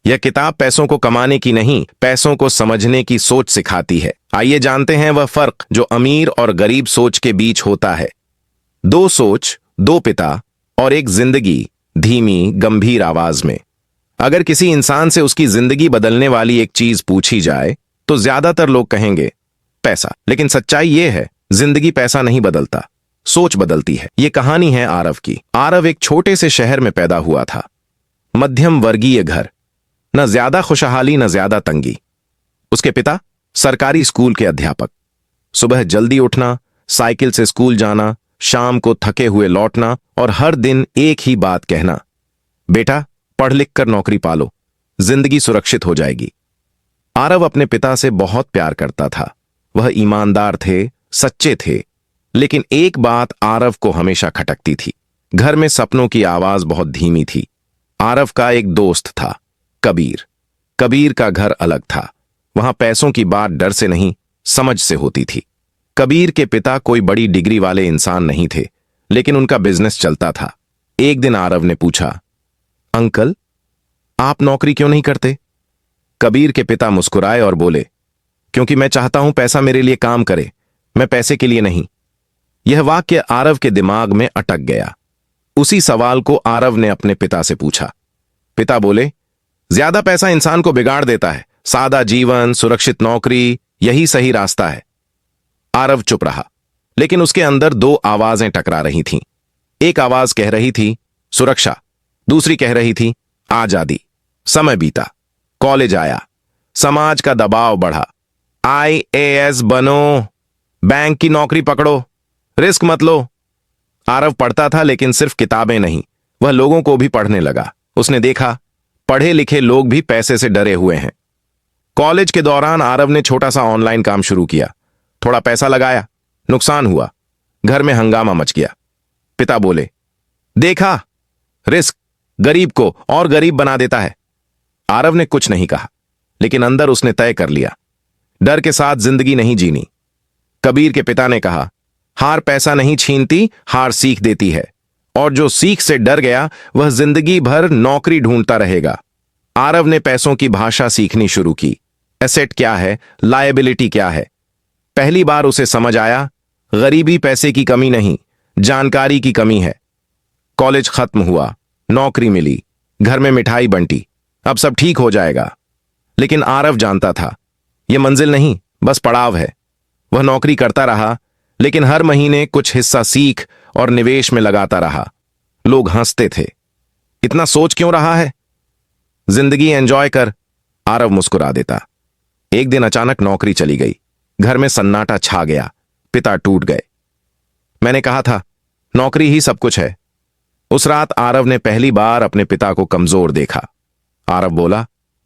यह किताब पैसों को कमाने की नहीं, पैसों को समझने की सोच सिखाती है। आइए जानते हैं वह फर्क जो अमीर और गरीब सोच के बीच होता है। दो सोच, दो पिता और एक जिंदगी। धीमी गंभीर आवाज में अगर किसी इंसान से उसकी जिंदगी बदलने वाली एक चीज पूछी जाए तो ज्यादातर लोग कहेंगे पैसा। लेकिन सच्चाई यह है, जिंदगी पैसा नहीं बदलता, सोच बदलती है। ये कहानी है आरव की। आरव एक छोटे से शहर में पैदा हुआ था। मध्यम वर्गीय घर, न ज्यादा खुशहाली न ज्यादा तंगी। उसके पिता सरकारी स्कूल के अध्यापक। सुबह जल्दी उठना, साइकिल से स्कूल जाना, शाम को थके हुए लौटना और हर दिन एक ही बात कहना, बेटा पढ़ लिख कर नौकरी पालो, जिंदगी सुरक्षित हो जाएगी। आरव अपने पिता से बहुत प्यार करता था। वह ईमानदार थे, सच्चे थे। लेकिन एक बात आरव को हमेशा खटकती थी। घर में सपनों की आवाज बहुत धीमी थी। आरव का एक दोस्त था, कबीर। कबीर का घर अलग था। वहां पैसों की बात डर से नहीं, समझ से होती थी। कबीर के पिता कोई बड़ी डिग्री वाले इंसान नहीं थे, लेकिन उनका बिजनेस चलता था। एक दिन आरव ने पूछा, अंकल आप नौकरी क्यों नहीं करते? कबीर के पिता मुस्कुराए और बोले, क्योंकि मैं चाहता हूं पैसा मेरे लिए काम करे, मैं पैसे के लिए नहीं। यह वाक्य आरव के दिमाग में अटक गया। उसी सवाल को आरव ने अपने पिता से पूछा। पिता बोले, ज्यादा पैसा इंसान को बिगाड़ देता है, सादा जीवन, सुरक्षित नौकरी, यही सही रास्ता है। आरव चुप रहा, लेकिन उसके अंदर दो आवाजें टकरा रही थीं। एक आवाज कह रही थी सुरक्षा, दूसरी कह रही थी आजादी। समय बीता, कॉलेज आया, समाज का दबाव बढ़ा। IAS बनो, बैंक की नौकरी पकड़ो, रिस्क मत लो। आरव पढ़ता था, लेकिन सिर्फ किताबें नहीं, वह लोगों को भी पढ़ने लगा। उसने देखा पढ़े लिखे लोग भी पैसे से डरे हुए हैं। कॉलेज के दौरान आरव ने छोटा सा ऑनलाइन काम शुरू किया। थोड़ा पैसा लगाया, नुकसान हुआ, घर में हंगामा मच गया। पिता बोले, देखा रिस्क गरीब को और गरीब बना देता है। आरव ने कुछ नहीं कहा, लेकिन अंदर उसने तय कर लिया, डर के साथ जिंदगी नहीं जीनी। कबीर के पिता ने कहा, हार पैसा नहीं छीनती, हार सीख देती है, और जो सीख से डर गया वह जिंदगी भर नौकरी ढूंढता रहेगा। आरव ने पैसों की भाषा सीखनी शुरू की। एसेट क्या है, लायबिलिटी क्या है। पहली बार उसे समझ आया, गरीबी पैसे की कमी नहीं, जानकारी की कमी है। कॉलेज खत्म हुआ, नौकरी मिली, घर में मिठाई बंटी, अब सब ठीक हो जाएगा। लेकिन आरव जानता था यह मंजिल नहीं, बस पड़ाव है। वह नौकरी करता रहा, लेकिन हर महीने कुछ हिस्सा सीख और निवेश में लगाता रहा। लोग हंसते थे, इतना सोच क्यों रहा है, जिंदगी एंजॉय कर। आरव मुस्कुरा देता। एक दिन अचानक नौकरी चली गई। घर में सन्नाटा छा गया। पिता टूट गए। मैंने कहा था नौकरी ही सब कुछ है। उस रात आरव ने पहली बार अपने पिता को कमजोर देखा। आरव बोला,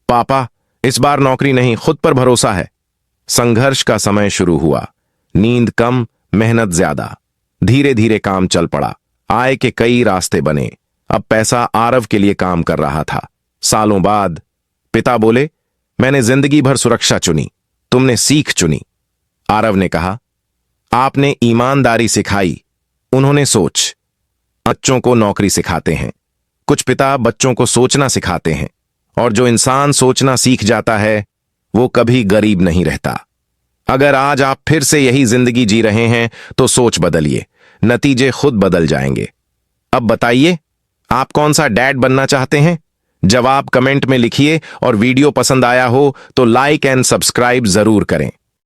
पापा इस बार नौकरी नहीं, खुद पर भरोसा है। संघर्ष का समय शुरू हुआ। नींद कम, मेहनत ज्यादा। धीरे धीरे काम चल पड़ा। आय के कई रास्ते बने। अब पैसा आरव के लिए काम कर रहा था। सालों बाद पिता बोले, मैंने जिंदगी भर सुरक्षा चुनी, तुमने सीख चुनी। आरव ने कहा, आपने ईमानदारी सिखाई, उन्होंने सोच। बच्चों को नौकरी सिखाते हैं, कुछ पिता बच्चों को सोचना सिखाते हैं, और जो इंसान सोचना सीख जाता है वो कभी गरीब नहीं रहता। अगर आज आप फिर से यही जिंदगी जी रहे हैं तो सोच बदलिए, नतीजे खुद बदल जाएंगे। अब बताइए, आप कौन सा डैड बनना चाहते हैं? जवाब कमेंट में लिखिए, और वीडियो पसंद आया हो तो लाइक एंड सब्सक्राइब जरूर करें।